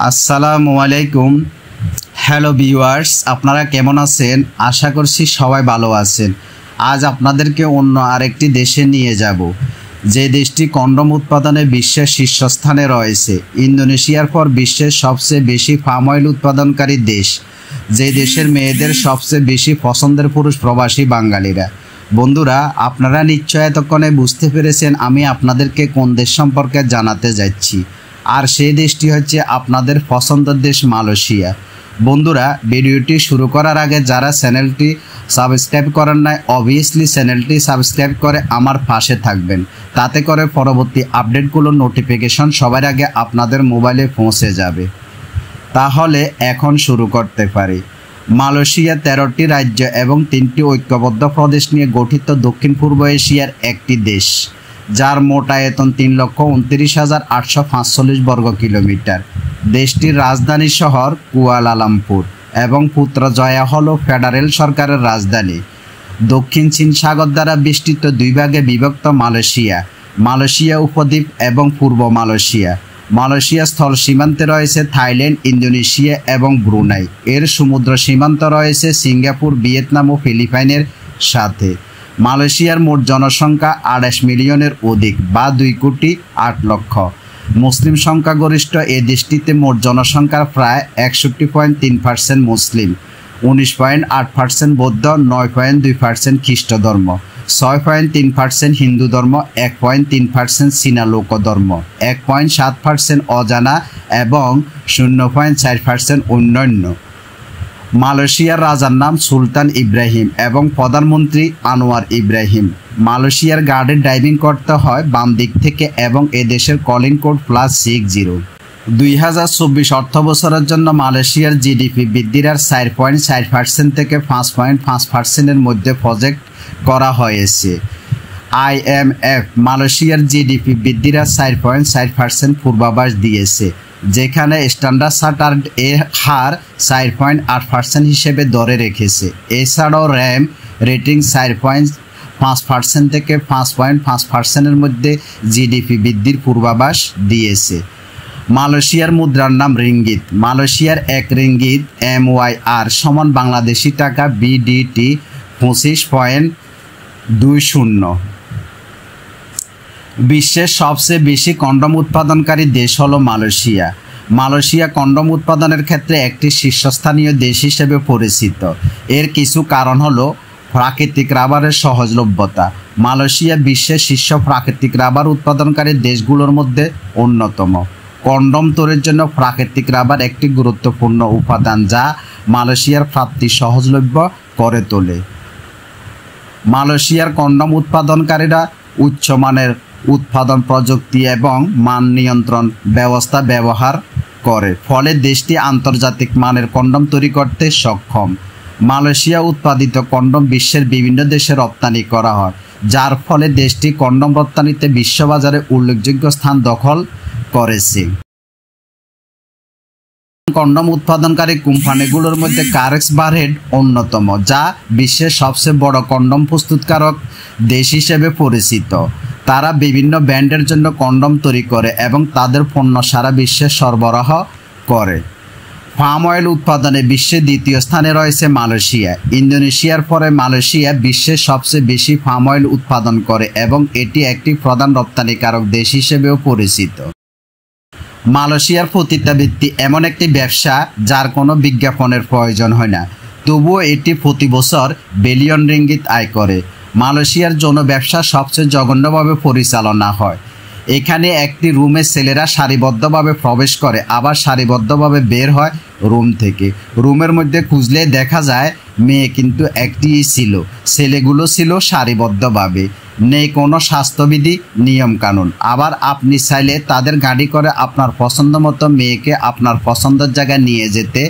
আসসালামু আলাইকুম। Hello viewers, আপনারা কেমন আছেন? আশা করছি সবাই ভালো আছেন। আজ আপনাদেরকে অন্য আরেকটি দেশে নিয়ে যাব, যে দেশটি কন্ডম উৎপাদনে বিশ্বের শীর্ষস্থানে রয়েছে। ইন্দোনেশিয়ার পর বিশ্বের সবচেয়ে বেশি পাম অয়েল উৎপাদনকারী দেশ, যে দেশের মেয়েদের সবচেয়ে বেশি পছন্দের পুরুষ প্রবাসী বাঙালিরা। বন্ধুরা, আপনারা নিশ্চয় এতক্ষণে বুঝতে পেরেছেন আমি আপনাদেরকে কোন দেশ সম্পর্কে জানাতে যাচ্ছি, আর সেই দেশটি হচ্ছে আপনাদের পছন্দের দেশ মালয়েশিয়া। বন্ধুরা, ভিডিওটি শুরু করার আগে যারা চ্যানেলটি সাবস্ক্রাইব করেন নাই, অবভিয়াসলি চ্যানেলটি সাবস্ক্রাইব করে আমার পাশে থাকবেন, তাতে করে পরবর্তী আপডেটগুলোর নোটিফিকেশন সবার আগে আপনাদের মোবাইলে পৌঁছে যাবে। তাহলে এখন শুরু করতে পারি। মালয়েশিয়া 13টি রাজ্য এবং 3টি ঐক্যবদ্ধ প্রদেশ নিয়ে গঠিত দক্ষিণ পূর্ব এশিয়ার একটি দেশ, যার মোট আয়তন 3,38,845 বর্গ কিলোমিটার। দেশটির রাজধানী শহর কুয়ালালামপুর এবং পুত্রজয়া হল ফেডারেল সরকারের রাজধানী। দক্ষিণ চীন সাগর দ্বারা বেষ্টিত দুই ভাগে বিভক্ত মালয়েশিয়া, মালয়েশিয়া উপদ্বীপ এবং পূর্ব মালয়েশিয়া। মালয়েশিয়া স্থল সীমান্তে রয়েছে থাইল্যান্ড, ইন্দোনেশিয়া এবং ব্রুনাই। এর সমুদ্র সীমান্ত রয়েছে সিঙ্গাপুর, ভিয়েতনাম ও ফিলিপাইনের সাথে। মালয়েশিয়ার মোট জনসংখ্যা 28 মিলিয়নের অধিক বা 2,08,00,000। মুসলিম সংখ্যাগরিষ্ঠ এ দেশটিতে মোট জনসংখ্যার প্রায় 61.3% মুসলিম, 19.8% বৌদ্ধ, 9.2% খ্রিস্ট ধর্ম, 6.3% হিন্দু ধর্ম, 1.3% চীনা লোক ধর্ম, 1.7% অজানা এবং 0.4% অন্যান্য। মালয়েশিয়ার রাজার নাম সুলতান ইব্রাহিম এবং প্রধানমন্ত্রী আনোয়ার ইব্রাহিম। মালয়েশিয়ার গার্ডে ড্রাইভিং করতে হয় বাম দিক থেকে এবং এদেশের কলিং কোড +60। 2024 অর্থ বছরের জন্য মালয়েশিয়ার জিডিপি বৃদ্ধির হার 4.4% থেকে 5.5%-এর মধ্যে প্রজেক্ট করা হয়েছে। IMF মালয়েশিয়ার জিডিপি বৃদ্ধির হার 4.4% পূর্বাভাস দিয়েছে, যেখানে স্ট্যান্ডার্ড চার্টার্ড এর হার 4.8% হিসেবে ধরে রেখেছে। এছাড়াও র্যাম রেটিং 4.5% থেকে 5.5%-এর মধ্যে জিডিপি বৃদ্ধির পূর্বাভাস দিয়েছে। মালয়েশিয়ার মুদ্রার নাম রিঙ্গিত। মালয়েশিয়ার এক রিঙ্গিত MYR সমান বাংলাদেশি টাকা BDT 25.20। বিশ্বের সবচেয়ে বেশি কন্ডম উৎপাদনকারী দেশ হলো মালয়েশিয়া। মালয়েশিয়া কন্ডম উৎপাদনের ক্ষেত্রে একটি শীর্ষস্থানীয় দেশ হিসেবে পরিচিত। এর কিছু কারণ হলো প্রাকৃতিক রাবারের সহজলভ্যতা। মালয়েশিয়া বিশ্বের শীর্ষ প্রাকৃতিক রাবার উৎপাদনকারী দেশগুলোর মধ্যে অন্যতম। কন্ডম তৈরির জন্য প্রাকৃতিক রাবার একটি গুরুত্বপূর্ণ উপাদান, যা মালয়েশিয়ার প্রাপ্তি সহজলভ্য করে তোলে। মালয়েশিয়ার কন্ডম উৎপাদনকারীরা উচ্চমানের উৎপাদন প্রযুক্তি এবং মান নিয়ন্ত্রণ ব্যবস্থা ব্যবহার করে, ফলে দেশটি আন্তর্জাতিক মানের কন্ডম তৈরি করতে সক্ষম। মালয়েশিয়া উৎপাদিত কন্ডম বিশ্বের বিভিন্ন দেশে রপ্তানি করা হয়, যার ফলে দেশটি কন্ডম রপ্তানিতে বিশ্ববাজারে উল্লেখযোগ্য স্থান দখল করেছে। কন্ডম উৎপাদনকারী কোম্পানিগুলোর মধ্যে কারেক্স বারহেড অন্যতম, যা বিশ্বের সবচেয়ে বড় কন্ডম প্রস্তুতকারক দেশ হিসেবে পরিচিত। তারা বিভিন্ন ব্র্যান্ডের জন্য কন্ডম তৈরি করে এবং তাদের পণ্য সারা বিশ্বে সরবরাহ করে। পাম অয়েল উৎপাদনে বিশ্বের দ্বিতীয় স্থানে রয়েছে মালয়েশিয়া। ইন্দোনেশিয়ার পরে মালয়েশিয়া বিশ্বের সবচেয়ে বেশি পাম অয়েল উৎপাদন করে এবং এটি একটি প্রধান রপ্তানিকারক দেশ হিসেবেও পরিচিত। মালয়েশিয়ার পতিতাবৃত্তি এমন একটি ব্যবসা যার কোনো বিজ্ঞাপনের প্রয়োজন হয় না, তবুও এটি প্রতি বছর বিলিয়ন রিঙ্গিত আয় করে। মালয়েশিয়ার যৌন ব্যবসা সবচেয়ে জঘন্যভাবে পরিচালনা হয়। এখানে একটি রুমে ছেলেরা সারিবদ্ধভাবে প্রবেশ করে, আবার সারিবদ্ধভাবে বের হয় রুম থেকে। রুমের মধ্যে খুঁজলে দেখা যায় মেয়ে কিন্তু একটিই ছিল, ছেলেগুলো ছিল সারিবদ্ধভাবে। নেই কোনো স্বাস্থ্যবিধি নিয়মকানুন। আবার আপনি চাইলে তাদের গাড়ি করে আপনার পছন্দ মতো মেয়েকে আপনার পছন্দের জায়গায় নিয়ে যেতে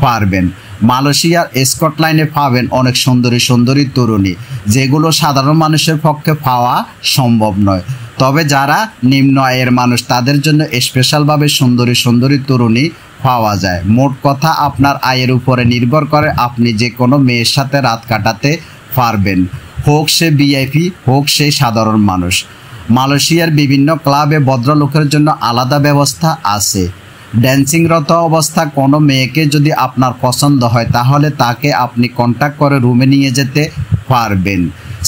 পারবেন। মালয়েশিয়ার স্কটল্যান্ডে পাবেন অনেক সুন্দরী তরুণী, যেগুলো সাধারণ মানুষের পক্ষে পাওয়া সম্ভব নয়। তবে যারা নিম্ন আয়ের মানুষ, তাদের জন্য স্পেশালভাবে সুন্দরী তরুণী পাওয়া যায়। মোট কথা, আপনার আয়ের উপরে নির্ভর করে আপনি যে কোনো মেয়ের সাথে রাত কাটাতে পারবেন, হোক সে VIP, হোক সে সাধারণ মানুষ। মালয়েশিয়ার বিভিন্ন ক্লাবে ভদ্রলোকের জন্য আলাদা ব্যবস্থা আছে। ড্যান্সিংরত অবস্থা কোনো মেয়েকে যদি আপনার পছন্দ হয় তাহলে তাকে আপনি কন্ট্যাক্ট করে রুমে নিয়ে যেতে পারবেন।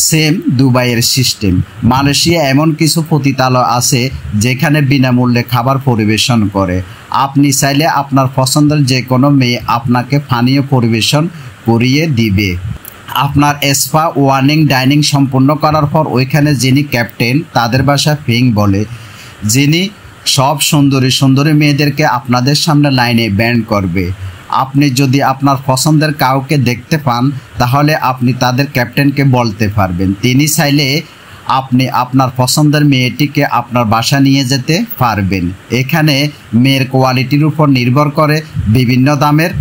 সেম দুবাইয়ের সিস্টেম। মালয়েশিয়া এমন কিছু পতিতালয় আছে যেখানে বিনামূল্যে খাবার পরিবেশন করে। আপনি চাইলে আপনার পছন্দের যে কোনো মেয়ে আপনাকে পানীয় পরিবেশন করিয়ে দিবে। আপনার স্পা ওয়ার্নিং ডাইনিং সম্পূর্ণ করার পর ওইখানে যিনি ক্যাপ্টেন, তাদের ভাষা পিং বলে, যিনি সব সুন্দরী মেয়েদেরকে আপনাদের সামনে লাইনে ব্যান্ড করবে। আপনি যদি আপনার পছন্দের কাউকে দেখতে পান তাহলে আপনি তাদের ক্যাপ্টেনকে বলতে পারবেন। তিনি চাইলে আপনি আপনার পছন্দের মেয়েটিকে আপনার বাসা নিয়ে যেতে পারবেন। এখানে মেয়ের কোয়ালিটির উপর নির্ভর করে বিভিন্ন দামের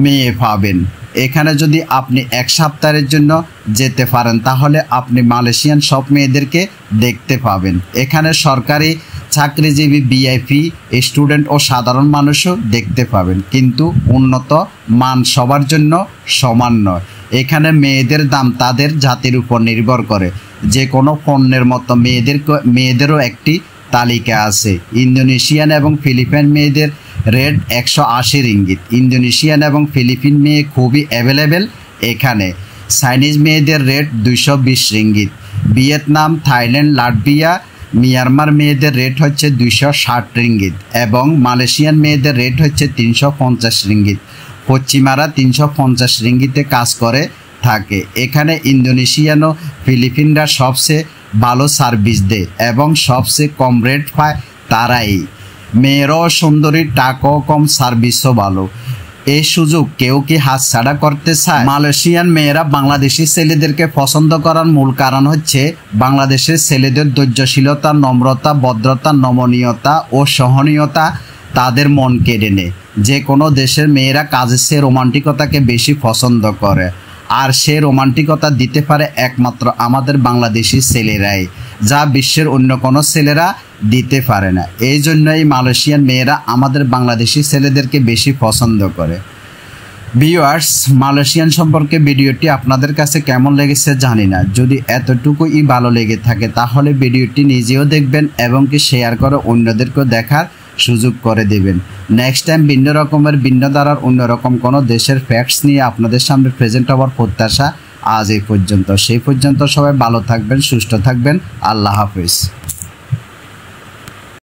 মেয়ে পাবেন। এখানে যদি আপনি এক সপ্তাহের জন্য যেতে পারেন তাহলে আপনি মালয়েশিয়ান সব মেয়েদেরকে দেখতে পাবেন। এখানে সরকারি চাকরিজীবী, ভিআইপি, স্টুডেন্ট ও সাধারণ মানুষও দেখতে পাবেন, কিন্তু উন্নত মান সবার জন্য সমান নয়। এখানে মেয়েদের দাম তাদের জাতির উপর নির্ভর করে। যে কোনো পণ্যের মতো মেয়েদেরও একটি তালিকা আছে। ইন্দোনেশিয়ান এবং ফিলিপাইন মেয়েদের রেট 180 রিঙ্গিত। ইন্দোনেশিয়ান এবং ফিলিপিন মেয়ে খুবই অ্যাভেলেবেল এখানে। চাইনিজ মেয়েদের rate 220 ringgit. Vietnam, Thailand, Latvia, Myanmar মেয়েদের রেট হচ্ছে 260 রিঙ্গিত এবং মালয়েশিয়ান মেয়েদের রেট হচ্ছে 350 রিঙ্গিত। পশ্চিমারা 350 রিঙ্গিতে কাজ করে থাকে। এখানে ইন্দোনেশিয়ান ও ফিলিপিনরা সবচেয়ে ভালো সার্ভিস দেয় এবং সবচেয়ে কম রেট পায় তারাই। মেয়েরাও সুন্দরী, টাকাও কম, সার্ভিসও ভালো। এই সুযোগ কেউ কি হাতছাড়া করতে চায়? মালয়েশিয়ান মেয়েরা বাংলাদেশি ছেলেদেরকে পছন্দ করার মূল কারণ হচ্ছে বাংলাদেশের ছেলেদের ধৈর্যশীলতা, নম্রতা, ভদ্রতা, নমনীয়তা ও সহনীয়তা তাদের মন কেড়ে নেয়। যে কোনো দেশের মেয়েরা কাজের চেয়ে রোমান্টিকতাকে বেশি পছন্দ করে, আর সে রোমান্টিকতা দিতে পারে একমাত্র আমাদের বাংলাদেশি ছেলেরাই, যা বিশ্বের অন্য কোনো ছেলেরা দিতে পারে না। এই জন্যই মালয়েশিয়ান মেয়েরা আমাদের বাংলাদেশি ছেলেদেরকে বেশি পছন্দ করে। ভিউয়ার্স, মালয়েশিয়ান সম্পর্কে ভিডিওটি আপনাদের কাছে কেমন লেগেছে জানি না। যদি এতটুকুই ভালো লেগে থাকে তাহলে ভিডিওটি নিজেও দেখবেন এবং কি শেয়ার করে অন্যদেরকেও দেখার সুযোগ করে দেবেন। নেক্সট টাইম ভিন্ন রকমের, ভিন্ন ধারার, অন্যরকম কোনো দেশের ফ্যাক্টস নিয়ে আপনাদের সামনে প্রেজেন্ট হওয়ার প্রত্যাশা আজ এই পর্যন্ত। সেই পর্যন্ত সবাই ভালো থাকবেন, সুস্থ থাকবেন। আল্লাহ হাফেজ।